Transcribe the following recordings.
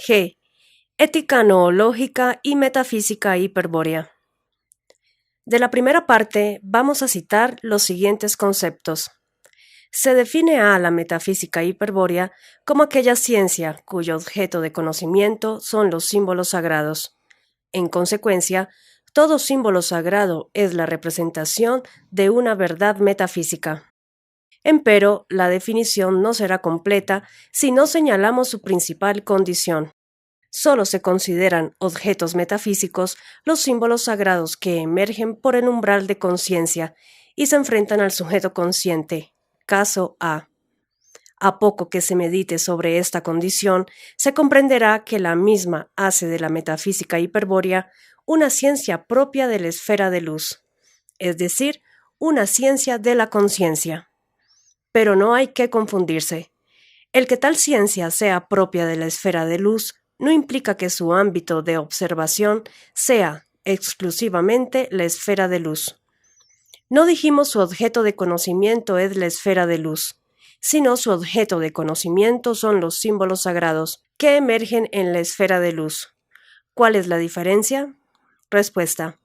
G. Ética noológica y metafísica hiperbórea. De la primera parte vamos a citar los siguientes conceptos. Se define a la metafísica hiperbórea como aquella ciencia cuyo objeto de conocimiento son los símbolos sagrados. En consecuencia, todo símbolo sagrado es la representación de una verdad metafísica. Empero, la definición no será completa si no señalamos su principal condición. Solo se consideran objetos metafísicos los símbolos sagrados que emergen por el umbral de conciencia y se enfrentan al sujeto consciente. Caso A. A poco que se medite sobre esta condición, se comprenderá que la misma hace de la metafísica hiperbórea una ciencia propia de la esfera de luz, es decir, una ciencia de la conciencia. Pero no hay que confundirse. El que tal ciencia sea propia de la esfera de luz no implica que su ámbito de observación sea exclusivamente la esfera de luz. No dijimos su objeto de conocimiento es la esfera de luz, sino su objeto de conocimiento son los símbolos sagrados que emergen en la esfera de luz. ¿Cuál es la diferencia? Respuesta: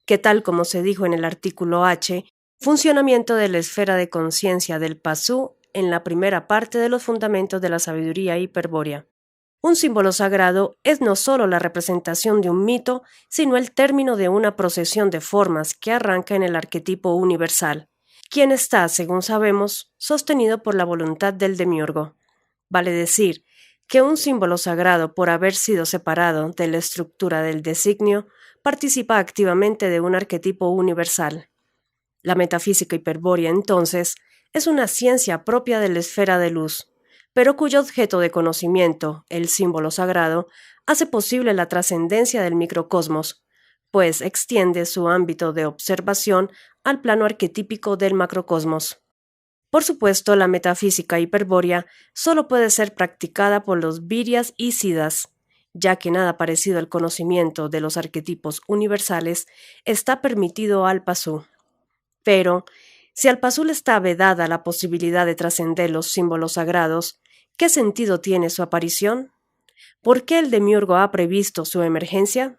que tal como se dijo en el artículo H, funcionamiento de la esfera de conciencia del Pasú en la primera parte de los fundamentos de la sabiduría hiperbórea. Un símbolo sagrado es no solo la representación de un mito, sino el término de una procesión de formas que arranca en el arquetipo universal, quien está, según sabemos, sostenido por la voluntad del demiurgo. Vale decir que un símbolo sagrado, por haber sido separado de la estructura del designio, participa activamente de un arquetipo universal. La metafísica hiperbórea, entonces, es una ciencia propia de la esfera de luz, pero cuyo objeto de conocimiento, el símbolo sagrado, hace posible la trascendencia del microcosmos, pues extiende su ámbito de observación al plano arquetípico del macrocosmos. Por supuesto, la metafísica hiperbórea solo puede ser practicada por los viryas y siddhas, ya que nada parecido al conocimiento de los arquetipos universales está permitido al pasú. Pero, si al pasú le está vedada la posibilidad de trascender los símbolos sagrados, ¿qué sentido tiene su aparición? ¿Por qué el demiurgo ha previsto su emergencia?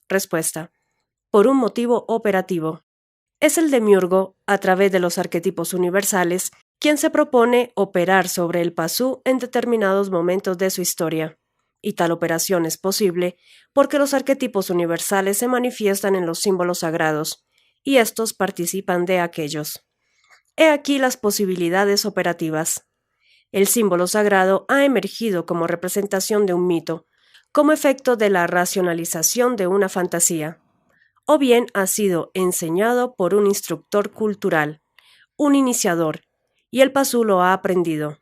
Respuesta: por un motivo operativo. Es el demiurgo, a través de los arquetipos universales, quien se propone operar sobre el pasú en determinados momentos de su historia. Y tal operación es posible porque los arquetipos universales se manifiestan en los símbolos sagrados, y estos participan de aquellos. He aquí las posibilidades operativas. El símbolo sagrado ha emergido como representación de un mito, como efecto de la racionalización de una fantasía, o bien ha sido enseñado por un instructor cultural, un iniciador, y el pasú lo ha aprendido.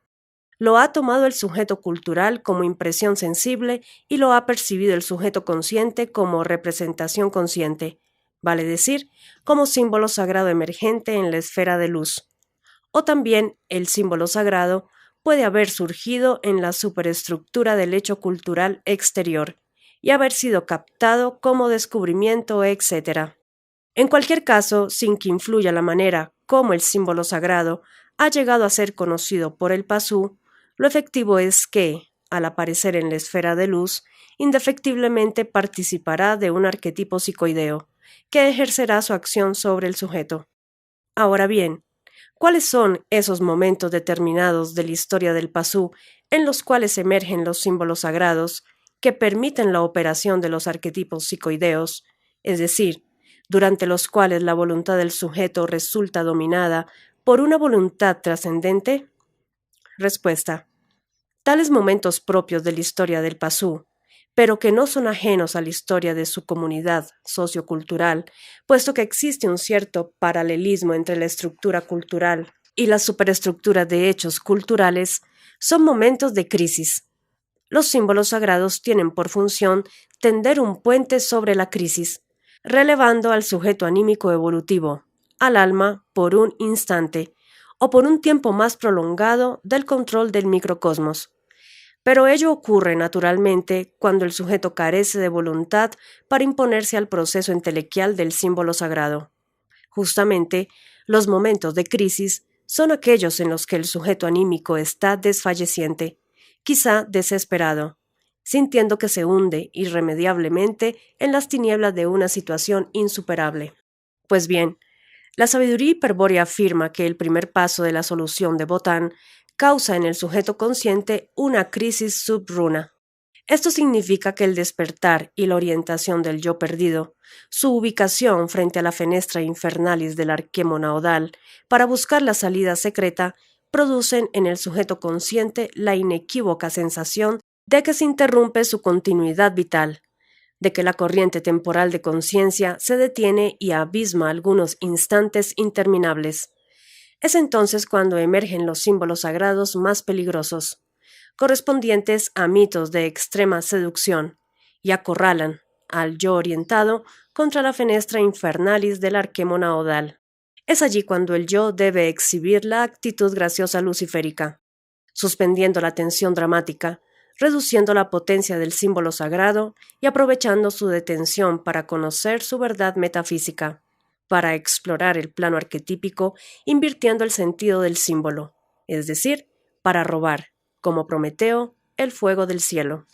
Lo ha tomado el sujeto cultural como impresión sensible y lo ha percibido el sujeto consciente como representación consciente, vale decir, como símbolo sagrado emergente en la esfera de luz. O también el símbolo sagrado puede haber surgido en la superestructura del hecho cultural exterior y haber sido captado como descubrimiento, etc. En cualquier caso, sin que influya la manera como el símbolo sagrado ha llegado a ser conocido por el pasú, lo efectivo es que, al aparecer en la esfera de luz, indefectiblemente participará de un arquetipo psicoideo, que ejercerá su acción sobre el sujeto. Ahora bien, ¿cuáles son esos momentos determinados de la historia del pasú en los cuales emergen los símbolos sagrados que permiten la operación de los arquetipos psicoideos, es decir, durante los cuales la voluntad del sujeto resulta dominada por una voluntad trascendente? Respuesta: tales momentos propios de la historia del pasú, pero que no son ajenos a la historia de su comunidad sociocultural, puesto que existe un cierto paralelismo entre la estructura cultural y la superestructura de hechos culturales, son momentos de crisis. Los símbolos sagrados tienen por función tender un puente sobre la crisis, relevando al sujeto anímico evolutivo, al alma, por un instante, o por un tiempo más prolongado del control del microcosmos. Pero ello ocurre naturalmente cuando el sujeto carece de voluntad para imponerse al proceso entelequial del símbolo sagrado. Justamente, los momentos de crisis son aquellos en los que el sujeto anímico está desfalleciente, quizá desesperado, sintiendo que se hunde irremediablemente en las tinieblas de una situación insuperable. Pues bien, la sabiduría hiperbórea afirma que el primer paso de la solución de Botán causa en el sujeto consciente una crisis subruna. Esto significa que el despertar y la orientación del yo perdido, su ubicación frente a la fenestra infernalis del arquemo naudal para buscar la salida secreta, producen en el sujeto consciente la inequívoca sensación de que se interrumpe su continuidad vital, de que la corriente temporal de conciencia se detiene y abisma algunos instantes interminables. Es entonces cuando emergen los símbolos sagrados más peligrosos, correspondientes a mitos de extrema seducción, y acorralan al yo orientado contra la fenestra infernalis del arquemo naudal. Es allí cuando el yo debe exhibir la actitud graciosa luciférica, suspendiendo la tensión dramática, reduciendo la potencia del símbolo sagrado y aprovechando su detención para conocer su verdad metafísica, para explorar el plano arquetípico invirtiendo el sentido del símbolo, es decir, para robar, como Prometeo, el fuego del cielo.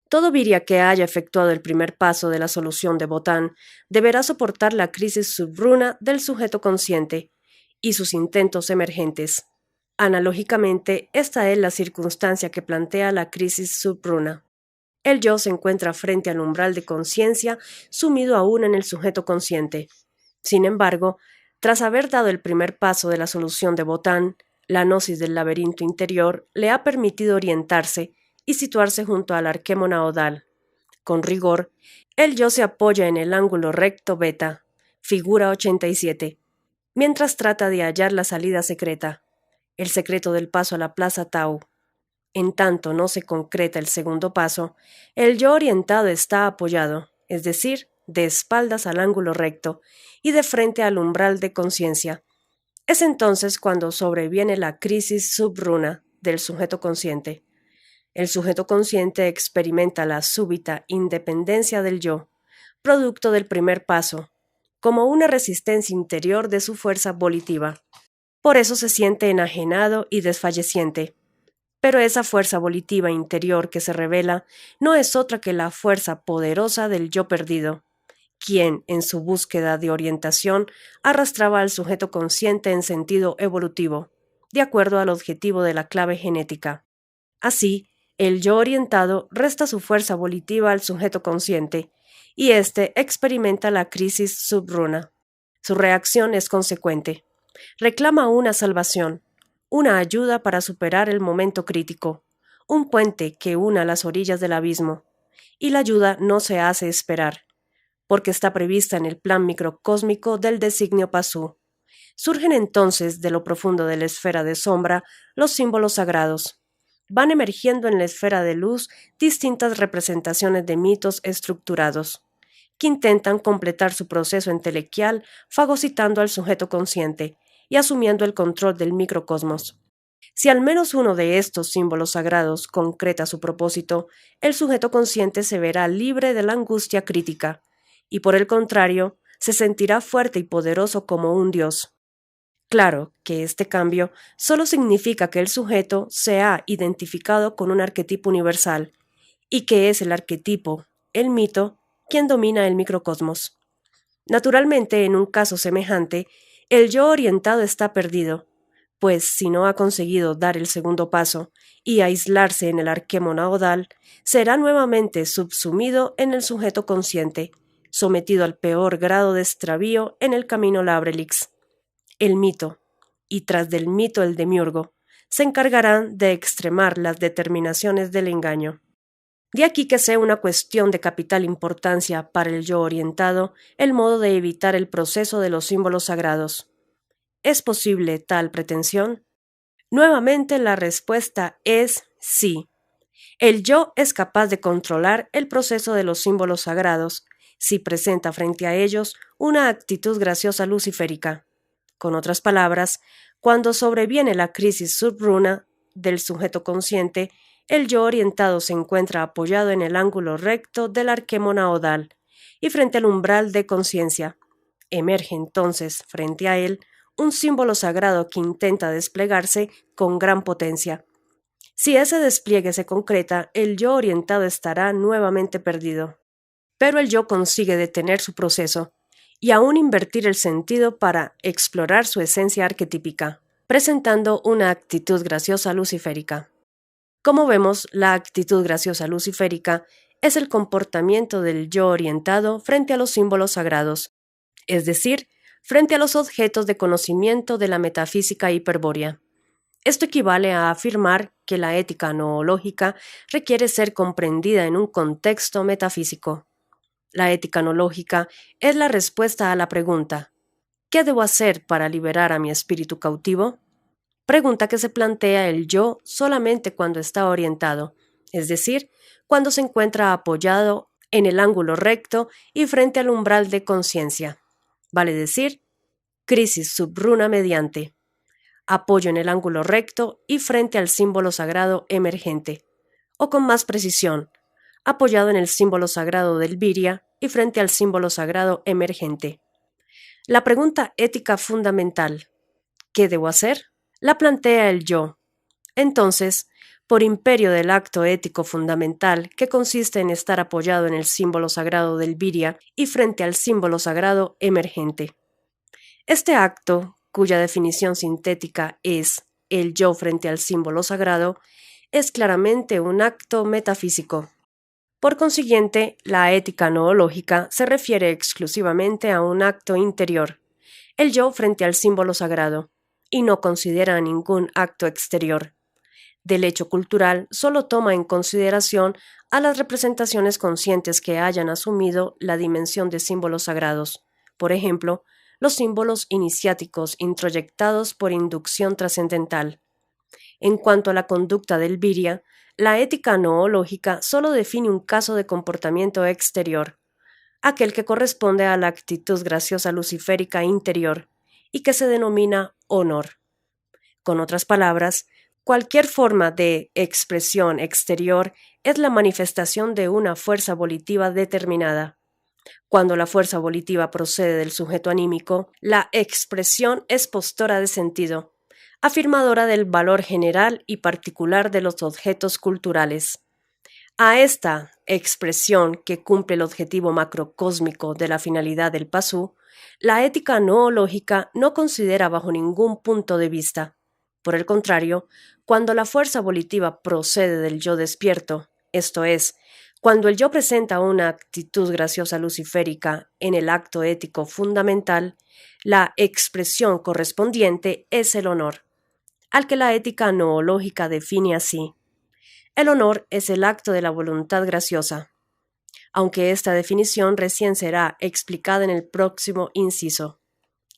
Todo viria que haya efectuado el primer paso de la solución de Botán deberá soportar la crisis subruna del sujeto consciente y sus intentos emergentes. Analógicamente, esta es la circunstancia que plantea la crisis subruna. El yo se encuentra frente al umbral de conciencia, sumido aún en el sujeto consciente. Sin embargo, tras haber dado el primer paso de la solución de Botán, la gnosis del laberinto interior le ha permitido orientarse y situarse junto al arquemo naudal. Con rigor, el yo se apoya en el ángulo recto beta, figura 87, mientras trata de hallar la salida secreta, el secreto del paso a la plaza Tau. En tanto no se concreta el segundo paso, el yo orientado está apoyado, es decir, de espaldas al ángulo recto y de frente al umbral de conciencia. Es entonces cuando sobreviene la crisis subruna del sujeto consciente. El sujeto consciente experimenta la súbita independencia del yo, producto del primer paso, como una resistencia interior de su fuerza volitiva. Por eso se siente enajenado y desfalleciente. Pero esa fuerza volitiva interior que se revela no es otra que la fuerza poderosa del yo perdido, quien, en su búsqueda de orientación, arrastraba al sujeto consciente en sentido evolutivo, de acuerdo al objetivo de la clave genética. Así, el yo orientado resta su fuerza volitiva al sujeto consciente, y éste experimenta la crisis subruna. Su reacción es consecuente. Reclama una salvación, una ayuda para superar el momento crítico, un puente que una las orillas del abismo, y la ayuda no se hace esperar, porque está prevista en el plan microcósmico del designio Pasú. Surgen entonces de lo profundo de la esfera de sombra los símbolos sagrados. Van emergiendo en la esfera de luz distintas representaciones de mitos estructurados, que intentan completar su proceso entelequial fagocitando al sujeto consciente y asumiendo el control del microcosmos. Si al menos uno de estos símbolos sagrados concreta su propósito, el sujeto consciente se verá libre de la angustia crítica, y por el contrario, se sentirá fuerte y poderoso como un dios. Claro que este cambio solo significa que el sujeto se ha identificado con un arquetipo universal, y que es el arquetipo, el mito, quien domina el microcosmos. Naturalmente, en un caso semejante, el yo orientado está perdido, pues si no ha conseguido dar el segundo paso y aislarse en el arquemo naudal, será nuevamente subsumido en el sujeto consciente, sometido al peor grado de extravío en el camino Labrelix. El mito, y tras del mito el demiurgo, se encargarán de extremar las determinaciones del engaño. De aquí que sea una cuestión de capital importancia para el yo orientado el modo de evitar el proceso de los símbolos sagrados. ¿Es posible tal pretensión? Nuevamente la respuesta es sí. El yo es capaz de controlar el proceso de los símbolos sagrados si presenta frente a ellos una actitud graciosa luciférica. Con otras palabras, cuando sobreviene la crisis subruna del sujeto consciente, el yo orientado se encuentra apoyado en el ángulo recto del arquemo naudal y frente al umbral de conciencia. Emerge entonces, frente a él, un símbolo sagrado que intenta desplegarse con gran potencia. Si ese despliegue se concreta, el yo orientado estará nuevamente perdido. Pero el yo consigue detener su proceso y aún invertir el sentido para explorar su esencia arquetípica, presentando una actitud graciosa luciférica. Como vemos, la actitud graciosa luciférica es el comportamiento del yo orientado frente a los símbolos sagrados, es decir, frente a los objetos de conocimiento de la metafísica hiperbórea. Esto equivale a afirmar que la ética noológica requiere ser comprendida en un contexto metafísico. La ética noológica es la respuesta a la pregunta: ¿qué debo hacer para liberar a mi espíritu cautivo? Pregunta que se plantea el yo solamente cuando está orientado, es decir, cuando se encuentra apoyado en el ángulo recto y frente al umbral de conciencia. Vale decir, crisis subruna mediante, apoyo en el ángulo recto y frente al símbolo sagrado emergente, o con más precisión, apoyado en el símbolo sagrado del Virya y frente al símbolo sagrado emergente. La pregunta ética fundamental, ¿qué debo hacer?, la plantea el yo. Entonces, por imperio del acto ético fundamental, que consiste en estar apoyado en el símbolo sagrado del Virya y frente al símbolo sagrado emergente. Este acto, cuya definición sintética es el yo frente al símbolo sagrado, es claramente un acto metafísico. Por consiguiente, la ética noológica se refiere exclusivamente a un acto interior, el yo frente al símbolo sagrado, y no considera ningún acto exterior. Del hecho cultural solo toma en consideración a las representaciones conscientes que hayan asumido la dimensión de símbolos sagrados, por ejemplo, los símbolos iniciáticos introyectados por inducción trascendental. En cuanto a la conducta del Virya, la ética noológica solo define un caso de comportamiento exterior, aquel que corresponde a la actitud graciosa luciférica interior, y que se denomina honor. Con otras palabras, cualquier forma de expresión exterior es la manifestación de una fuerza volitiva determinada. Cuando la fuerza volitiva procede del sujeto anímico, la expresión es postora de sentido, afirmadora del valor general y particular de los objetos culturales. A esta expresión, que cumple el objetivo macrocósmico de la finalidad del pasú, la ética noológica no considera bajo ningún punto de vista. Por el contrario, cuando la fuerza volitiva procede del yo despierto, esto es, cuando el yo presenta una actitud graciosa luciférica en el acto ético fundamental, la expresión correspondiente es el honor, al que la ética noológica define así. El honor es el acto de la voluntad graciosa, aunque esta definición recién será explicada en el próximo inciso.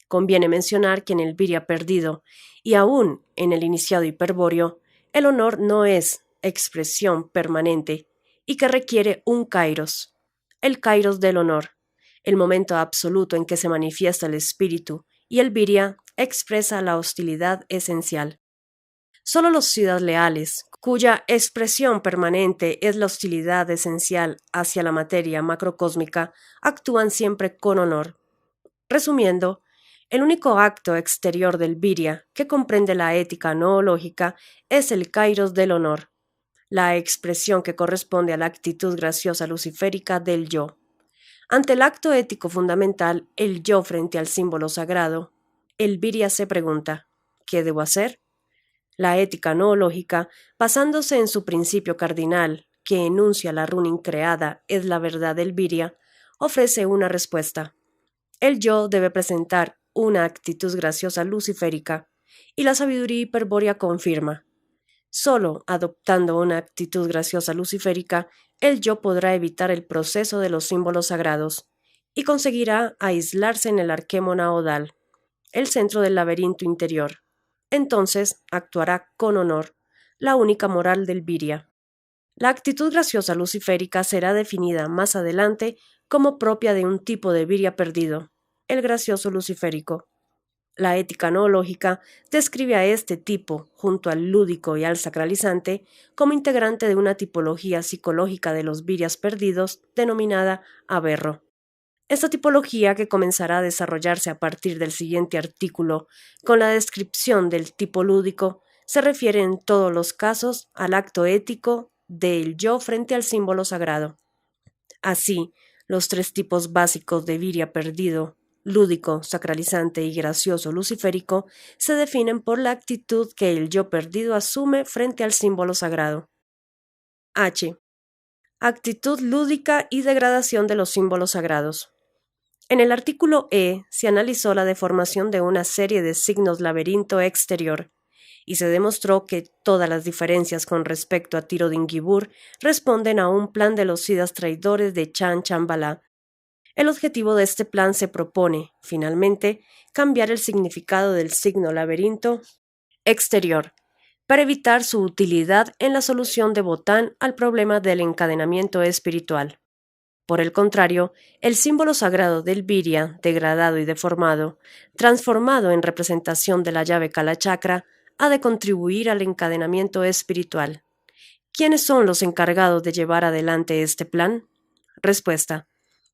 Conviene mencionar que en el Virya perdido y aún en el iniciado hiperbóreo, el honor no es expresión permanente y que requiere un kairos, el kairos del honor, el momento absoluto en que se manifiesta el espíritu, y el Virya expresa la hostilidad esencial. Solo los siddhas leales, cuya expresión permanente es la hostilidad esencial hacia la materia macrocósmica, actúan siempre con honor. Resumiendo, el único acto exterior del Virya que comprende la ética noológica es el kairos del honor, la expresión que corresponde a la actitud graciosa luciférica del yo. Ante el acto ético fundamental, el yo frente al símbolo sagrado, el Virya se pregunta: ¿qué debo hacer? La ética noológica, basándose en su principio cardinal, que enuncia la runa increada es la verdad del Virya, ofrece una respuesta. El yo debe presentar una actitud graciosa luciférica, y la sabiduría hiperbórea confirma: solo adoptando una actitud graciosa luciférica, el yo podrá evitar el proceso de los símbolos sagrados, y conseguirá aislarse en el arquemo naodal, el centro del laberinto interior. Entonces actuará con honor, la única moral del Virya. La actitud graciosa luciférica será definida más adelante como propia de un tipo de Virya perdido, el gracioso luciférico. La ética noológica describe a este tipo, junto al lúdico y al sacralizante, como integrante de una tipología psicológica de los Viryas perdidos denominada aberro. Esta tipología, que comenzará a desarrollarse a partir del siguiente artículo con la descripción del tipo lúdico, se refiere en todos los casos al acto ético del yo frente al símbolo sagrado. Así, los tres tipos básicos de virya perdido, lúdico, sacralizante y gracioso luciférico, se definen por la actitud que el yo perdido asume frente al símbolo sagrado. H. Actitud lúdica y degradación de los símbolos sagrados. En el artículo E se analizó la deformación de una serie de signos laberinto exterior y se demostró que todas las diferencias con respecto a Tirothin-Gibur responden a un plan de los Siddhas traidores de Chan Chambala. El objetivo de este plan se propone, finalmente, cambiar el significado del signo laberinto exterior para evitar su utilidad en la solución de Botán al problema del encadenamiento espiritual. Por el contrario, el símbolo sagrado del virya, degradado y deformado, transformado en representación de la llave Kalachakra, ha de contribuir al encadenamiento espiritual. ¿Quiénes son los encargados de llevar adelante este plan? Respuesta: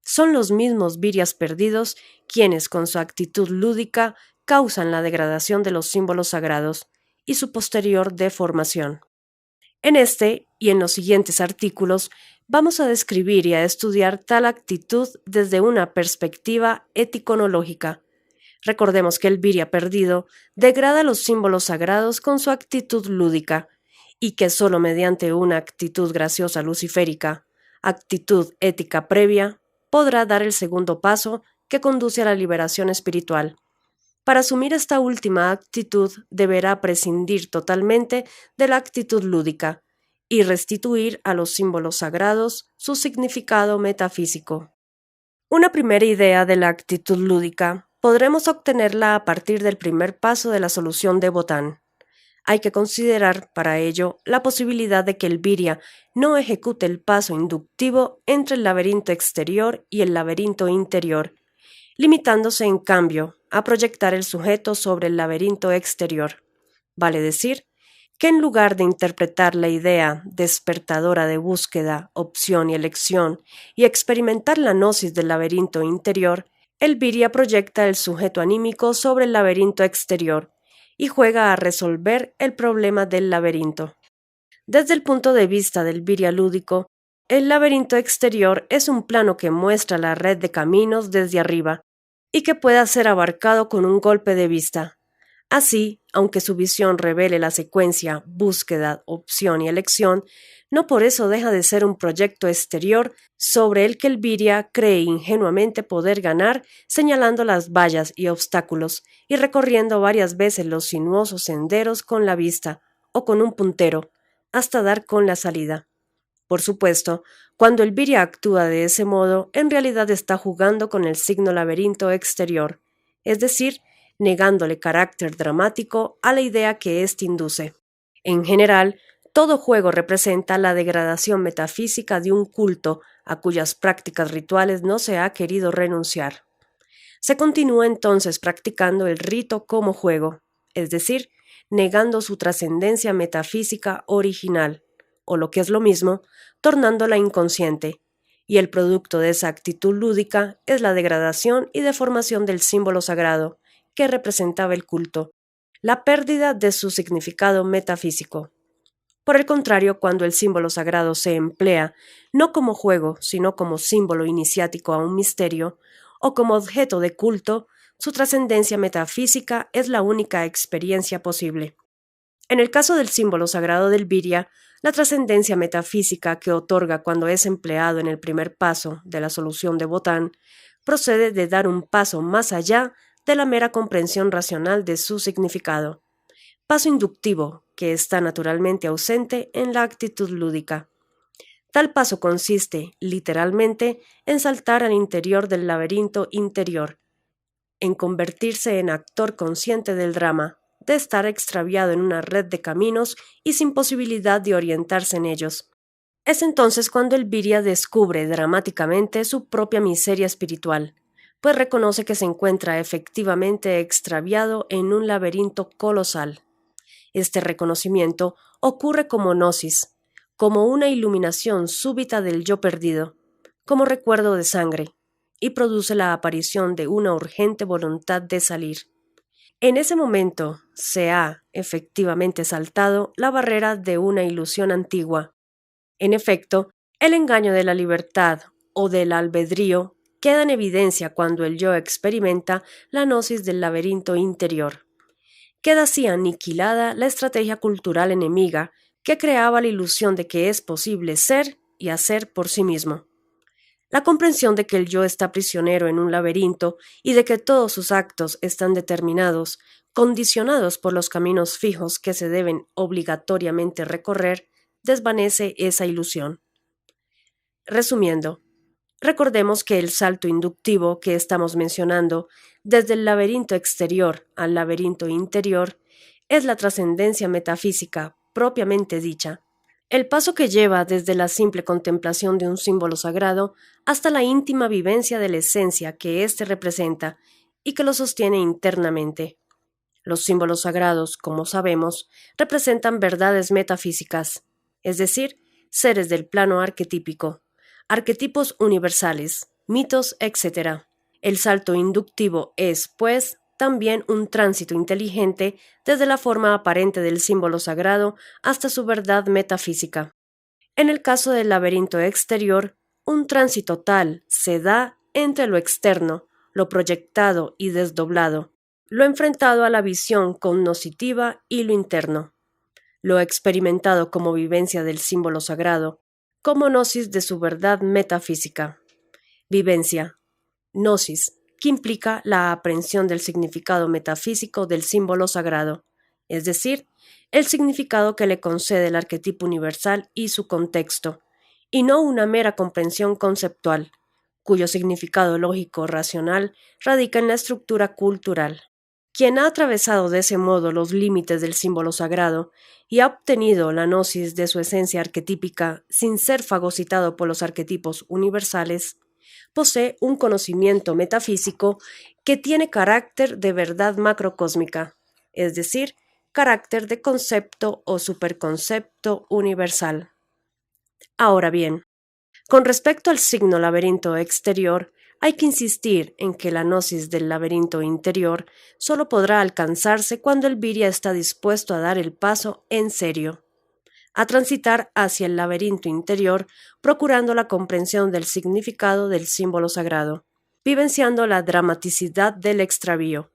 son los mismos viryas perdidos quienes, con su actitud lúdica, causan la degradación de los símbolos sagrados y su posterior deformación. En este y en los siguientes artículos vamos a describir y a estudiar tal actitud desde una perspectiva eticonológica. Recordemos que el virya perdido degrada los símbolos sagrados con su actitud lúdica y que sólo mediante una actitud graciosa luciférica, actitud ética previa, podrá dar el segundo paso que conduce a la liberación espiritual. Para asumir esta última actitud deberá prescindir totalmente de la actitud lúdica y restituir a los símbolos sagrados su significado metafísico. Una primera idea de la actitud lúdica podremos obtenerla a partir del primer paso de la solución de Botán. Hay que considerar, para ello, la posibilidad de que el virya no ejecute el paso inductivo entre el laberinto exterior y el laberinto interior, limitándose, en cambio, a proyectar el sujeto sobre el laberinto exterior. Vale decir, que en lugar de interpretar la idea despertadora de búsqueda, opción y elección y experimentar la gnosis del laberinto interior, el virya proyecta el sujeto anímico sobre el laberinto exterior y juega a resolver el problema del laberinto. Desde el punto de vista del virya lúdico, el laberinto exterior es un plano que muestra la red de caminos desde arriba y que pueda ser abarcado con un golpe de vista. Así, aunque su visión revele la secuencia búsqueda, opción y elección, no por eso deja de ser un proyecto exterior sobre el que el virya cree ingenuamente poder ganar, señalando las vallas y obstáculos y recorriendo varias veces los sinuosos senderos con la vista o con un puntero, hasta dar con la salida. Por supuesto, cuando el virya actúa de ese modo, en realidad está jugando con el signo laberinto exterior, es decir, negándole carácter dramático a la idea que éste induce. En general, todo juego representa la degradación metafísica de un culto a cuyas prácticas rituales no se ha querido renunciar. Se continúa entonces practicando el rito como juego, es decir, negando su trascendencia metafísica original, o lo que es lo mismo, tornándola inconsciente, y el producto de esa actitud lúdica es la degradación y deformación del símbolo sagrado que representaba el culto, la pérdida de su significado metafísico. Por el contrario, cuando el símbolo sagrado se emplea no como juego, sino como símbolo iniciático a un misterio, o como objeto de culto, su trascendencia metafísica es la única experiencia posible. En el caso del símbolo sagrado del virya, la trascendencia metafísica que otorga cuando es empleado en el primer paso de la solución de Botán procede de dar un paso más allá de la mera comprensión racional de su significado. Paso inductivo que está naturalmente ausente en la actitud lúdica. Tal paso consiste, literalmente, en saltar al interior del laberinto interior, en convertirse en actor consciente del drama, de estar extraviado en una red de caminos y sin posibilidad de orientarse en ellos. Es entonces cuando el virya descubre dramáticamente su propia miseria espiritual, pues reconoce que se encuentra efectivamente extraviado en un laberinto colosal. Este reconocimiento ocurre como gnosis, como una iluminación súbita del yo perdido, como recuerdo de sangre, y produce la aparición de una urgente voluntad de salir. En ese momento se ha efectivamente saltado la barrera de una ilusión antigua. En efecto, el engaño de la libertad o del albedrío queda en evidencia cuando el yo experimenta la gnosis del laberinto interior. Queda así aniquilada la estrategia cultural enemiga que creaba la ilusión de que es posible ser y hacer por sí mismo. La comprensión de que el yo está prisionero en un laberinto y de que todos sus actos están determinados, condicionados por los caminos fijos que se deben obligatoriamente recorrer, desvanece esa ilusión. Resumiendo, recordemos que el salto inductivo que estamos mencionando, desde el laberinto exterior al laberinto interior, es la trascendencia metafísica propiamente dicha, el paso que lleva desde la simple contemplación de un símbolo sagrado hasta la íntima vivencia de la esencia que éste representa y que lo sostiene internamente. Los símbolos sagrados, como sabemos, representan verdades metafísicas, es decir, seres del plano arquetípico, arquetipos universales, mitos, etc. El salto inductivo es, pues, también un tránsito inteligente desde la forma aparente del símbolo sagrado hasta su verdad metafísica. En el caso del laberinto exterior, un tránsito tal se da entre lo externo, lo proyectado y desdoblado, lo enfrentado a la visión cognoscitiva y lo interno, lo experimentado como vivencia del símbolo sagrado, como gnosis de su verdad metafísica. Vivencia, gnosis, que implica la aprehensión del significado metafísico del símbolo sagrado, es decir, el significado que le concede el arquetipo universal y su contexto, y no una mera comprensión conceptual, cuyo significado lógico racional radica en la estructura cultural. Quien ha atravesado de ese modo los límites del símbolo sagrado y ha obtenido la gnosis de su esencia arquetípica sin ser fagocitado por los arquetipos universales, posee un conocimiento metafísico que tiene carácter de verdad macrocósmica, es decir, carácter de concepto o superconcepto universal. Ahora bien, con respecto al signo laberinto exterior, hay que insistir en que la gnosis del laberinto interior solo podrá alcanzarse cuando el Virya está dispuesto a dar el paso en serio, a transitar hacia el laberinto interior, procurando la comprensión del significado del símbolo sagrado, vivenciando la dramaticidad del extravío.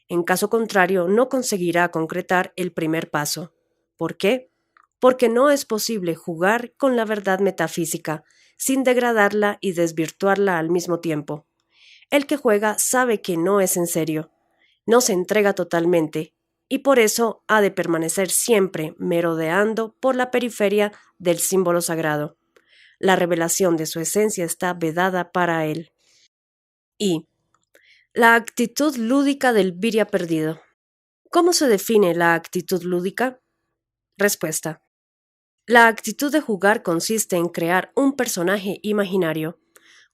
En caso contrario, no conseguirá concretar el primer paso. ¿Por qué? Porque no es posible jugar con la verdad metafísica sin degradarla y desvirtuarla al mismo tiempo. El que juega sabe que no es en serio, no se entrega totalmente, y por eso ha de permanecer siempre merodeando por la periferia del símbolo sagrado. La revelación de su esencia está vedada para él. Y la actitud lúdica del Virya perdido. ¿Cómo se define la actitud lúdica? Respuesta. La actitud de jugar consiste en crear un personaje imaginario,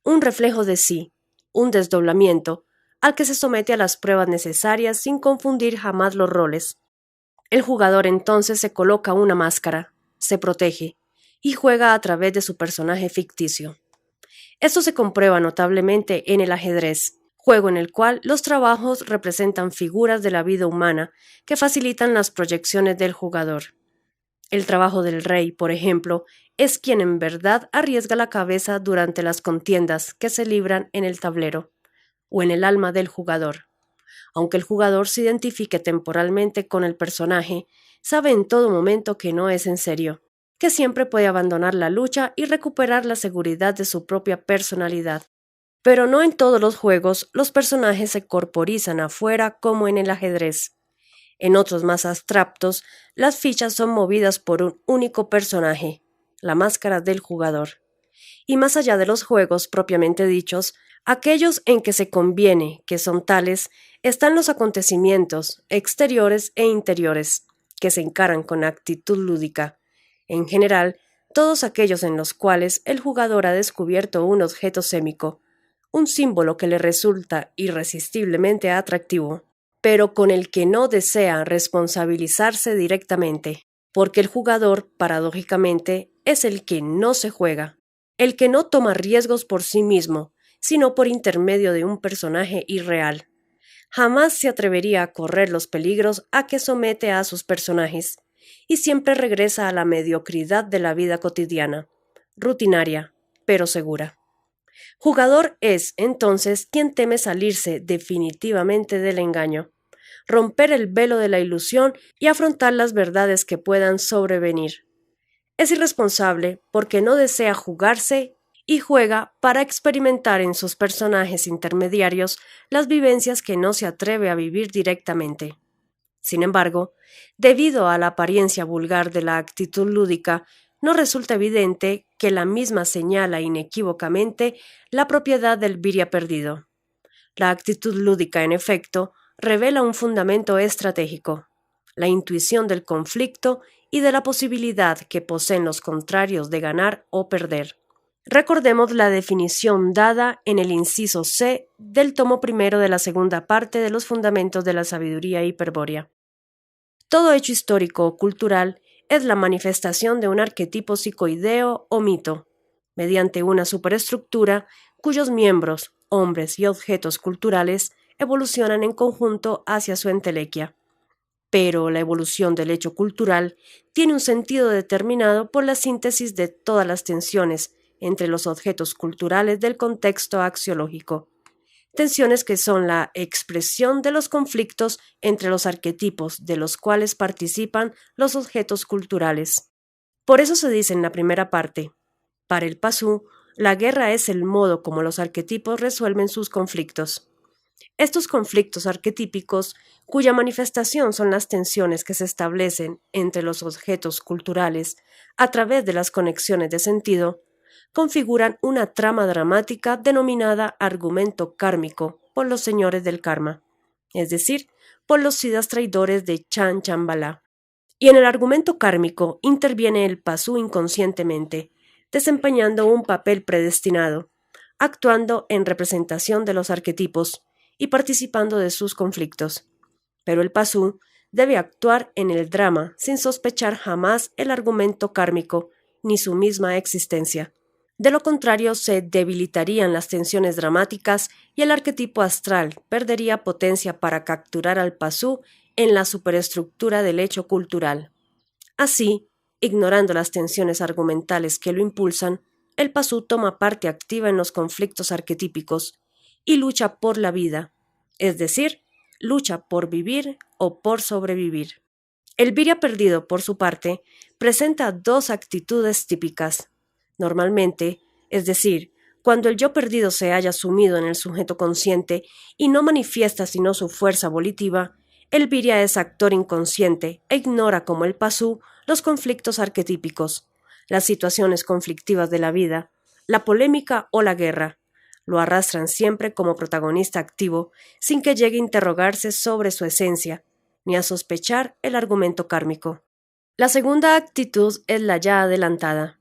un reflejo de sí, un desdoblamiento, al que se somete a las pruebas necesarias sin confundir jamás los roles. El jugador entonces se coloca una máscara, se protege y juega a través de su personaje ficticio. Esto se comprueba notablemente en el ajedrez, juego en el cual los trabajos representan figuras de la vida humana que facilitan las proyecciones del jugador. El trabajo del rey, por ejemplo, es quien en verdad arriesga la cabeza durante las contiendas que se libran en el tablero, o en el alma del jugador. Aunque el jugador se identifique temporalmente con el personaje, sabe en todo momento que no es en serio, que siempre puede abandonar la lucha y recuperar la seguridad de su propia personalidad. Pero no en todos los juegos los personajes se corporizan afuera como en el ajedrez. En otros más abstractos, las fichas son movidas por un único personaje, la máscara del jugador. Y más allá de los juegos propiamente dichos, aquellos en que se conviene que son tales, están los acontecimientos exteriores e interiores, que se encaran con actitud lúdica. En general, todos aquellos en los cuales el jugador ha descubierto un objeto sémico, un símbolo que le resulta irresistiblemente atractivo, pero con el que no desea responsabilizarse directamente, porque el jugador, paradójicamente, es el que no se juega, el que no toma riesgos por sí mismo, sino por intermedio de un personaje irreal. Jamás se atrevería a correr los peligros a que somete a sus personajes, y siempre regresa a la mediocridad de la vida cotidiana, rutinaria, pero segura. Jugador es, entonces, quien teme salirse definitivamente del engaño, romper el velo de la ilusión y afrontar las verdades que puedan sobrevenir. Es irresponsable porque no desea jugarse y juega para experimentar en sus personajes intermediarios las vivencias que no se atreve a vivir directamente. Sin embargo, debido a la apariencia vulgar de la actitud lúdica, no resulta evidente que la misma señala inequívocamente la propiedad del viria perdido. La actitud lúdica, en efecto, revela un fundamento estratégico, la intuición del conflicto y de la posibilidad que poseen los contrarios de ganar o perder. Recordemos la definición dada en el inciso C del tomo primero de la segunda parte de los Fundamentos de la Sabiduría Hiperbórea. Todo hecho histórico o cultural es la manifestación de un arquetipo psicoideo o mito, mediante una superestructura cuyos miembros, hombres y objetos culturales evolucionan en conjunto hacia su entelequia. Pero la evolución del hecho cultural tiene un sentido determinado por la síntesis de todas las tensiones entre los objetos culturales del contexto axiológico, tensiones que son la expresión de los conflictos entre los arquetipos de los cuales participan los objetos culturales. Por eso se dice en la primera parte, para el Pasú, la guerra es el modo como los arquetipos resuelven sus conflictos. Estos conflictos arquetípicos, cuya manifestación son las tensiones que se establecen entre los objetos culturales a través de las conexiones de sentido, configuran una trama dramática denominada argumento kármico por los señores del karma, es decir, por los siddhas traidores de Chan Chambala. Y en el argumento kármico interviene el pasú inconscientemente, desempeñando un papel predestinado, actuando en representación de los arquetipos y participando de sus conflictos. Pero el pasú debe actuar en el drama sin sospechar jamás el argumento kármico ni su misma existencia. De lo contrario, se debilitarían las tensiones dramáticas y el arquetipo astral perdería potencia para capturar al pasú en la superestructura del hecho cultural. Así, ignorando las tensiones argumentales que lo impulsan, el pasú toma parte activa en los conflictos arquetípicos y lucha por la vida, es decir, lucha por vivir o por sobrevivir. El viria perdido, por su parte, presenta dos actitudes típicas. Normalmente, es decir, cuando el yo perdido se halla sumido en el sujeto consciente y no manifiesta sino su fuerza volitiva, el viria es actor inconsciente e ignora como el pasú los conflictos arquetípicos, las situaciones conflictivas de la vida, la polémica o la guerra. Lo arrastran siempre como protagonista activo, sin que llegue a interrogarse sobre su esencia, ni a sospechar el argumento kármico. La segunda actitud es la ya adelantada.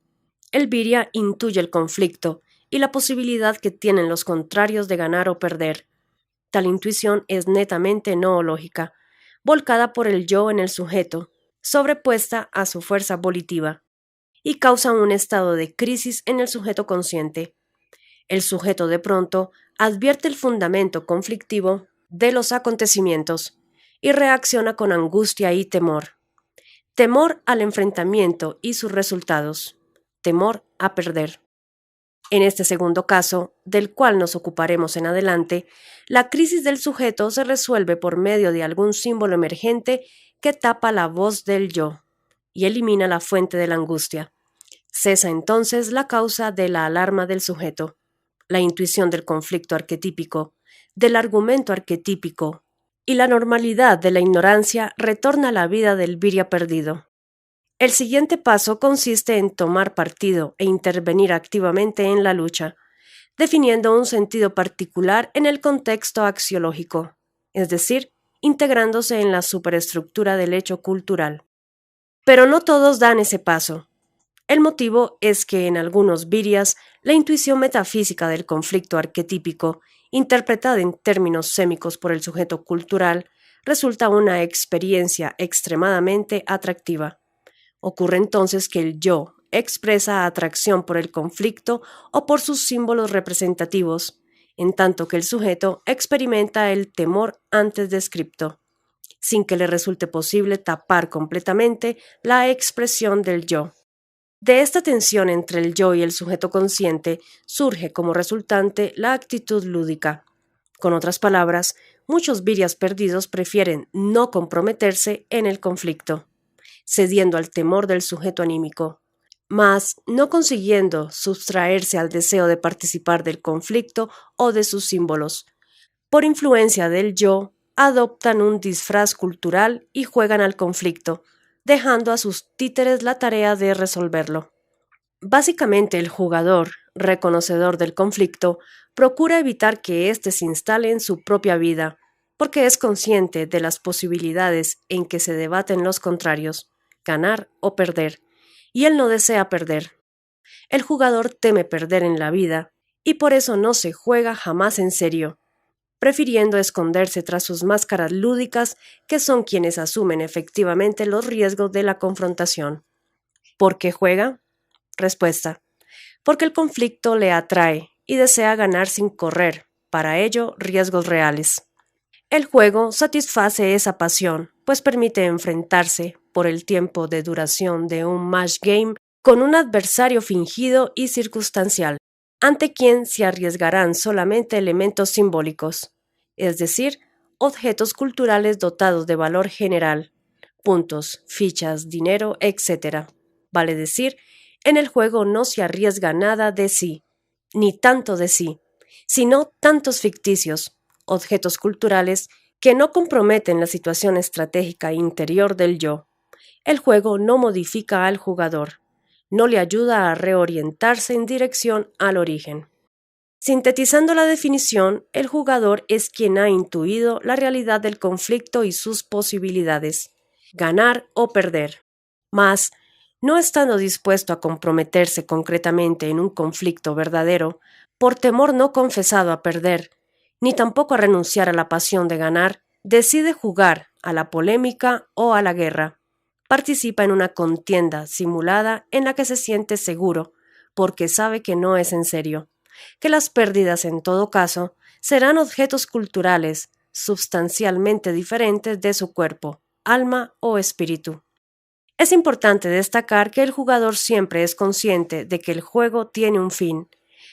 El viria intuye el conflicto y la posibilidad que tienen los contrarios de ganar o perder. Tal intuición es netamente noológica, volcada por el yo en el sujeto, sobrepuesta a su fuerza volitiva, y causa un estado de crisis en el sujeto consciente. El sujeto de pronto advierte el fundamento conflictivo de los acontecimientos y reacciona con angustia y temor. Temor al enfrentamiento y sus resultados. Temor a perder. En este segundo caso, del cual nos ocuparemos en adelante, la crisis del sujeto se resuelve por medio de algún símbolo emergente que tapa la voz del yo y elimina la fuente de la angustia. Cesa entonces la causa de la alarma del sujeto. La intuición del conflicto arquetípico, del argumento arquetípico y la normalidad de la ignorancia retorna a la vida del viria perdido. El siguiente paso consiste en tomar partido e intervenir activamente en la lucha, definiendo un sentido particular en el contexto axiológico, es decir, integrándose en la superestructura del hecho cultural. Pero no todos dan ese paso. El motivo es que en algunos virias la intuición metafísica del conflicto arquetípico, interpretada en términos sémicos por el sujeto cultural, resulta una experiencia extremadamente atractiva. Ocurre entonces que el yo expresa atracción por el conflicto o por sus símbolos representativos, en tanto que el sujeto experimenta el temor antes descripto, sin que le resulte posible tapar completamente la expresión del yo. De esta tensión entre el yo y el sujeto consciente surge como resultante la actitud lúdica. Con otras palabras, muchos virias perdidos prefieren no comprometerse en el conflicto, cediendo al temor del sujeto anímico, mas no consiguiendo sustraerse al deseo de participar del conflicto o de sus símbolos. Por influencia del yo, adoptan un disfraz cultural y juegan al conflicto, dejando a sus títeres la tarea de resolverlo. Básicamente, el jugador, reconocedor del conflicto, procura evitar que éste se instale en su propia vida, porque es consciente de las posibilidades en que se debaten los contrarios, ganar o perder, y él no desea perder. El jugador teme perder en la vida, y por eso no se juega jamás en serio, prefiriendo esconderse tras sus máscaras lúdicas, que son quienes asumen efectivamente los riesgos de la confrontación. ¿Por qué juega? Respuesta: porque el conflicto le atrae y desea ganar sin correr, para ello, riesgos reales. El juego satisface esa pasión, pues permite enfrentarse, por el tiempo de duración de un match game, con un adversario fingido y circunstancial, ante quien se arriesgarán solamente elementos simbólicos, es decir, objetos culturales dotados de valor general, puntos, fichas, dinero, etc. Vale decir, en el juego no se arriesga nada de sí, ni tanto de sí, sino tantos ficticios, objetos culturales que no comprometen la situación estratégica interior del yo. El juego no modifica al jugador, no le ayuda a reorientarse en dirección al origen. Sintetizando la definición, el jugador es quien ha intuido la realidad del conflicto y sus posibilidades, ganar o perder. Mas, no estando dispuesto a comprometerse concretamente en un conflicto verdadero, por temor no confesado a perder, ni tampoco a renunciar a la pasión de ganar, decide jugar a la polémica o a la guerra. Participa en una contienda simulada en la que se siente seguro, porque sabe que no es en serio, que las pérdidas en todo caso serán objetos culturales sustancialmente diferentes de su cuerpo, alma o espíritu. Es importante destacar que el jugador siempre es consciente de que el juego tiene un fin,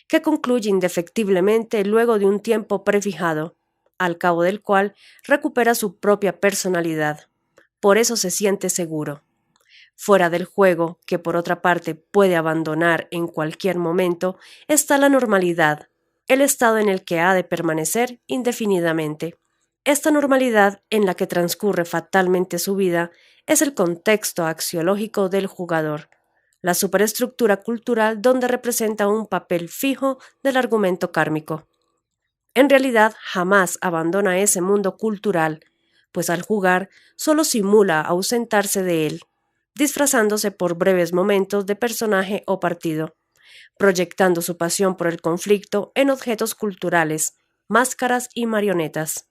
que concluye indefectiblemente luego de un tiempo prefijado, al cabo del cual recupera su propia personalidad. Por eso se siente seguro. Fuera del juego, que por otra parte puede abandonar en cualquier momento, está la normalidad, el estado en el que ha de permanecer indefinidamente. Esta normalidad en la que transcurre fatalmente su vida es el contexto axiológico del jugador, la superestructura cultural donde representa un papel fijo del argumento kármico. En realidad jamás abandona ese mundo cultural, pues al jugar solo simula ausentarse de él, disfrazándose por breves momentos de personaje o partido, proyectando su pasión por el conflicto en objetos culturales, máscaras y marionetas.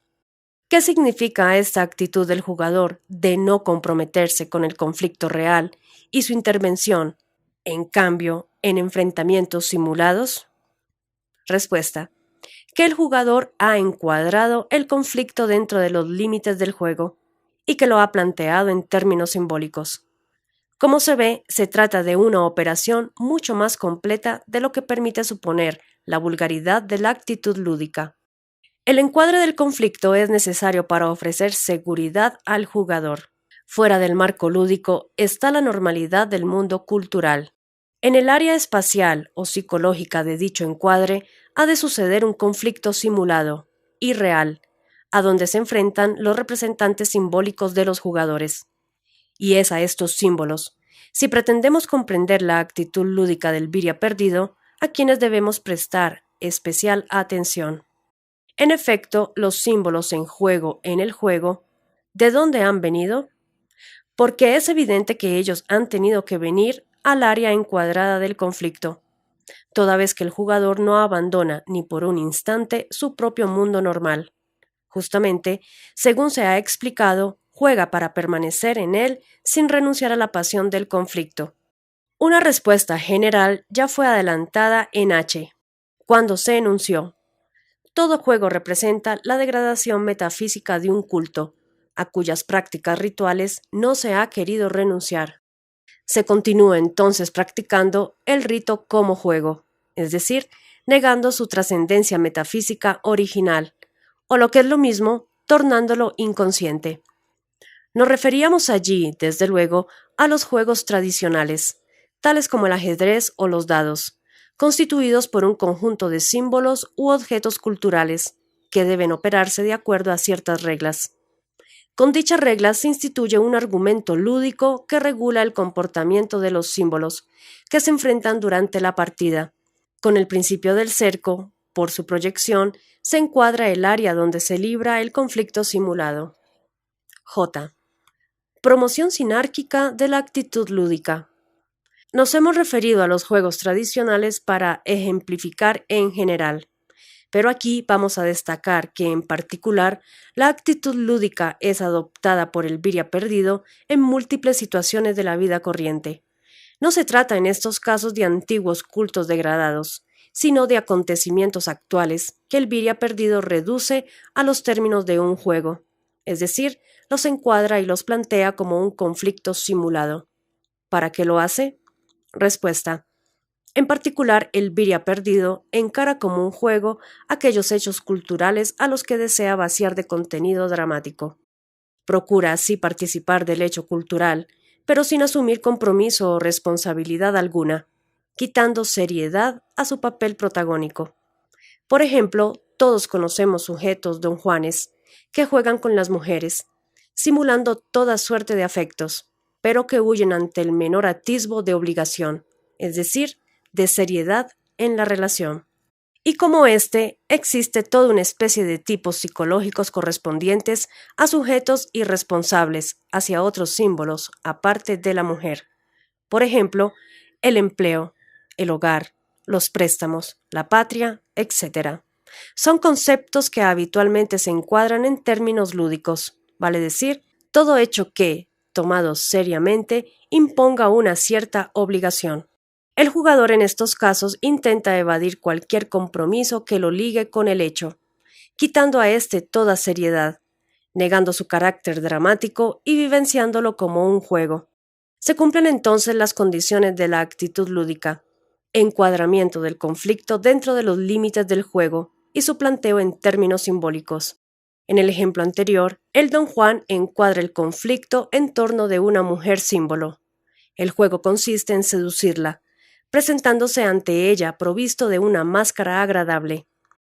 ¿Qué significa esta actitud del jugador de no comprometerse con el conflicto real y su intervención, en cambio, en enfrentamientos simulados? Respuesta: que el jugador ha encuadrado el conflicto dentro de los límites del juego y que lo ha planteado en términos simbólicos. Como se ve, se trata de una operación mucho más completa de lo que permite suponer la vulgaridad de la actitud lúdica. El encuadre del conflicto es necesario para ofrecer seguridad al jugador. Fuera del marco lúdico está la normalidad del mundo cultural. En el área espacial o psicológica de dicho encuadre ha de suceder un conflicto simulado, irreal, a donde se enfrentan los representantes simbólicos de los jugadores. Y es a estos símbolos, si pretendemos comprender la actitud lúdica del viria perdido, a quienes debemos prestar especial atención. En efecto, los símbolos en juego en el juego, ¿de dónde han venido? Porque es evidente que ellos han tenido que venir al área encuadrada del conflicto, toda vez que el jugador no abandona ni por un instante su propio mundo normal. Justamente, según se ha explicado, juega para permanecer en él sin renunciar a la pasión del conflicto. Una respuesta general ya fue adelantada en H, cuando se enunció: Todo juego representa la degradación metafísica de un culto, a cuyas prácticas rituales no se ha querido renunciar. Se continúa entonces practicando el rito como juego, es decir, negando su trascendencia metafísica original, o lo que es lo mismo, tornándolo inconsciente. Nos referíamos allí, desde luego, a los juegos tradicionales, tales como el ajedrez o los dados, constituidos por un conjunto de símbolos u objetos culturales que deben operarse de acuerdo a ciertas reglas. Con dichas reglas se instituye un argumento lúdico que regula el comportamiento de los símbolos que se enfrentan durante la partida. Con el principio del cerco, por su proyección, se encuadra el área donde se libra el conflicto simulado. J. Promoción sinárquica de la actitud lúdica. Nos hemos referido a los juegos tradicionales para ejemplificar en general, pero aquí vamos a destacar que, en particular, la actitud lúdica es adoptada por el Viria perdido en múltiples situaciones de la vida corriente. No se trata en estos casos de antiguos cultos degradados, sino de acontecimientos actuales que el Viria perdido reduce a los términos de un juego, es decir, los encuadra y los plantea como un conflicto simulado. ¿Para qué lo hace? Respuesta. En particular, el Viria perdido encara como un juego aquellos hechos culturales a los que desea vaciar de contenido dramático. Procura así participar del hecho cultural, pero sin asumir compromiso o responsabilidad alguna, quitando seriedad a su papel protagónico. Por ejemplo, todos conocemos sujetos don Juanes que juegan con las mujeres, simulando toda suerte de afectos, pero que huyen ante el menor atisbo de obligación, es decir, de seriedad en la relación. Y como existe toda una especie de tipos psicológicos correspondientes a sujetos irresponsables hacia otros símbolos aparte de la mujer. Por ejemplo, el empleo, el hogar, los préstamos, la patria, etc. Son conceptos que habitualmente se encuadran en términos lúdicos, vale decir, todo hecho que, tomado seriamente, imponga una cierta obligación. El jugador en estos casos intenta evadir cualquier compromiso que lo ligue con el hecho, quitando a toda seriedad, negando su carácter dramático y vivenciándolo como un juego. Se cumplen entonces las condiciones de la actitud lúdica, encuadramiento del conflicto dentro de los límites del juego y su planteo en términos simbólicos. En el ejemplo anterior, el Don Juan encuadra el conflicto en torno de una mujer símbolo. El juego consiste en seducirla, presentándose ante ella provisto de una máscara agradable.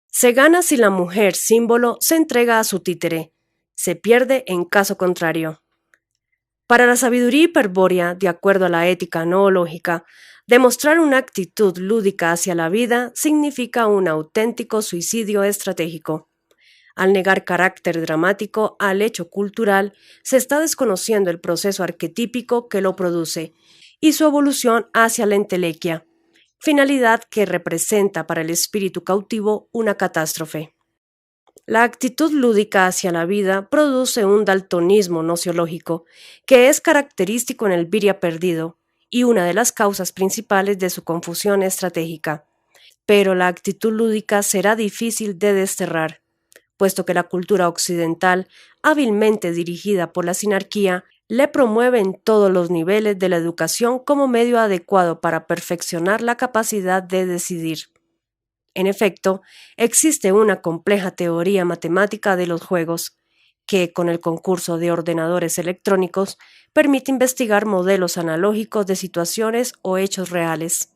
Se gana si la mujer símbolo se entrega a su títere, se pierde en caso contrario. Para la sabiduría hiperbórea, de acuerdo a la ética noológica, demostrar una actitud lúdica hacia la vida significa un auténtico suicidio estratégico. Al negar carácter dramático al hecho cultural, se está desconociendo el proceso arquetípico que lo produce y su evolución hacia la entelequia, finalidad que representa para el espíritu cautivo una catástrofe. La actitud lúdica hacia la vida produce un daltonismo nociológico que es característico en el Viria perdido y una de las causas principales de su confusión estratégica. Pero la actitud lúdica será difícil de desterrar, puesto que la cultura occidental, hábilmente dirigida por la sinarquía, le promueve en todos los niveles de la educación como medio adecuado para perfeccionar la capacidad de decidir. En efecto, existe una compleja teoría matemática de los juegos, que, con el concurso de ordenadores electrónicos, permite investigar modelos analógicos de situaciones o hechos reales.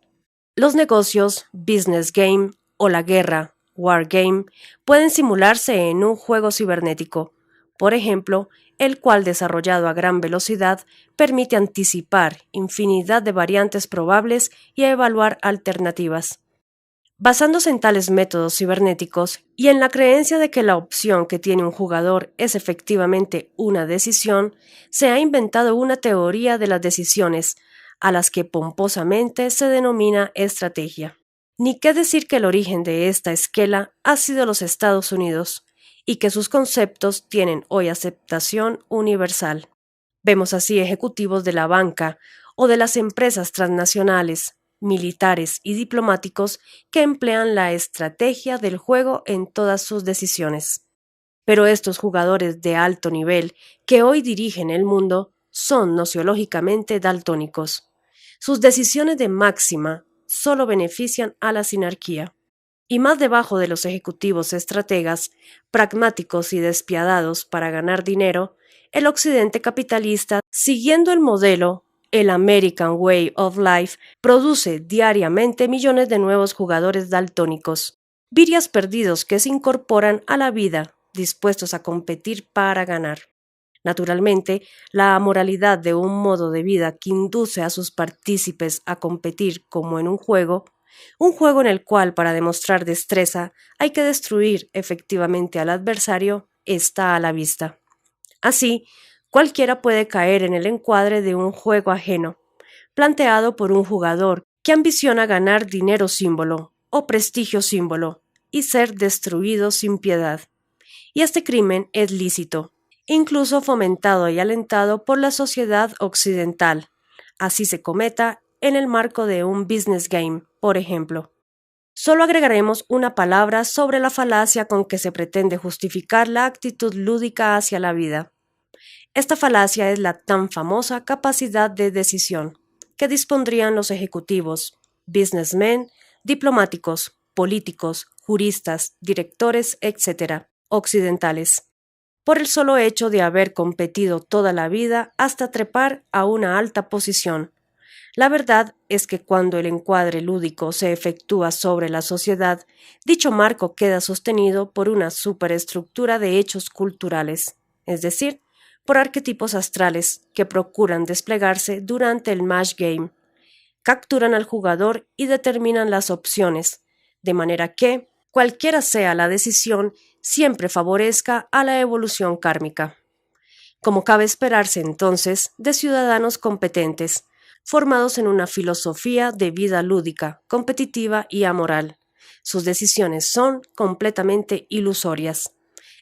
Los negocios, business game, o la guerra, war game, pueden simularse en un juego cibernético, por ejemplo, el cual, desarrollado a gran velocidad, permite anticipar infinidad de variantes probables y evaluar alternativas. Basándose en tales métodos cibernéticos y en la creencia de que la opción que tiene un jugador es efectivamente una decisión, se ha inventado una teoría de las decisiones, a las que pomposamente se denomina estrategia. Ni qué decir que el origen de esta esquela ha sido los Estados Unidos, y que sus conceptos tienen hoy aceptación universal. Vemos así ejecutivos de la banca o de las empresas transnacionales, militares y diplomáticos que emplean la estrategia del juego en todas sus decisiones. Pero estos jugadores de alto nivel que hoy dirigen el mundo son nociológicamente daltónicos. Sus decisiones de máxima solo benefician a la sinarquía. Y más debajo de los ejecutivos estrategas, pragmáticos y despiadados para ganar dinero, el occidente capitalista, siguiendo el modelo, el American Way of Life, produce diariamente millones de nuevos jugadores daltónicos, virias perdidos que se incorporan a la vida, dispuestos a competir para ganar. Naturalmente, la amoralidad de un modo de vida que induce a sus partícipes a competir como en un juego en el cual para demostrar destreza hay que destruir efectivamente al adversario, está a la vista. Así, cualquiera puede caer en el encuadre de un juego ajeno, planteado por un jugador que ambiciona ganar dinero símbolo o prestigio símbolo y ser destruido sin piedad. Y este crimen es lícito, incluso fomentado y alentado por la sociedad occidental, así se cometa en el marco de un business game, por ejemplo. Solo agregaremos una palabra sobre la falacia con que se pretende justificar la actitud lúdica hacia la vida. Esta falacia es la tan famosa capacidad de decisión que dispondrían los ejecutivos, businessmen, diplomáticos, políticos, juristas, directores, etc., occidentales, por el solo hecho de haber competido toda la vida hasta trepar a una alta posición. La verdad es que cuando el encuadre lúdico se efectúa sobre la sociedad, dicho marco queda sostenido por una superestructura de hechos culturales, es decir, por arquetipos astrales que procuran desplegarse durante el match game, capturan al jugador y determinan las opciones, de manera que, cualquiera sea la decisión, siempre favorezca a la evolución kármica. Como cabe esperarse entonces de ciudadanos competentes, formados en una filosofía de vida lúdica, competitiva y amoral. Sus decisiones son completamente ilusorias,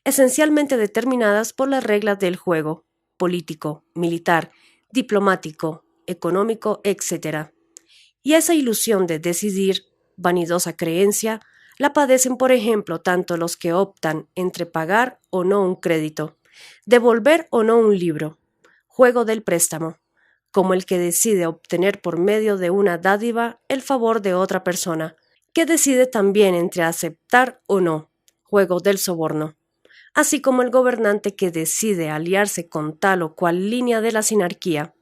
esencialmente determinadas por las reglas del juego, político, militar, diplomático, económico, etc. Y esa ilusión de decidir, vanidosa creencia, la padecen, por ejemplo, tanto los que optan entre pagar o no un crédito, devolver o no un libro, juego del préstamo, como el que decide obtener por medio de una dádiva el favor de otra persona, que decide también entre aceptar o no, juego del soborno, así como el gobernante que decide aliarse con tal o cual línea de la sinarquía,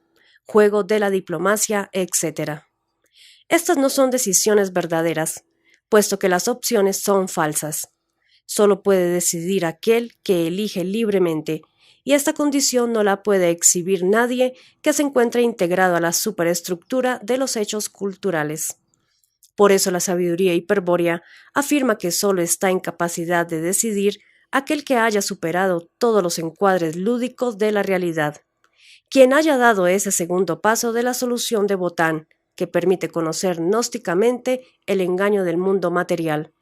juego de la diplomacia, etc. Estas no son decisiones verdaderas, puesto que las opciones son falsas. Solo puede decidir aquel que elige libremente, y esta condición no la puede exhibir nadie que se encuentre integrado a la superestructura de los hechos culturales. Por eso la sabiduría hiperbórea afirma que solo está en capacidad de decidir aquel que haya superado todos los encuadres lúdicos de la realidad, quien haya dado ese segundo paso de la solución de Botán, que permite conocer gnósticamente el engaño del mundo material,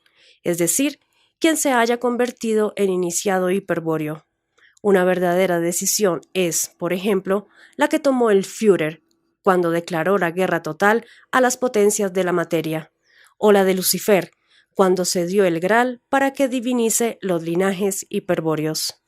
es decir, quien se haya convertido en iniciado hiperbóreo. Una verdadera decisión es, por ejemplo, la que tomó el Führer cuando declaró la guerra total a las potencias de la materia, o la de Lucifer cuando se dio el Graal para que divinice los linajes hiperbóreos.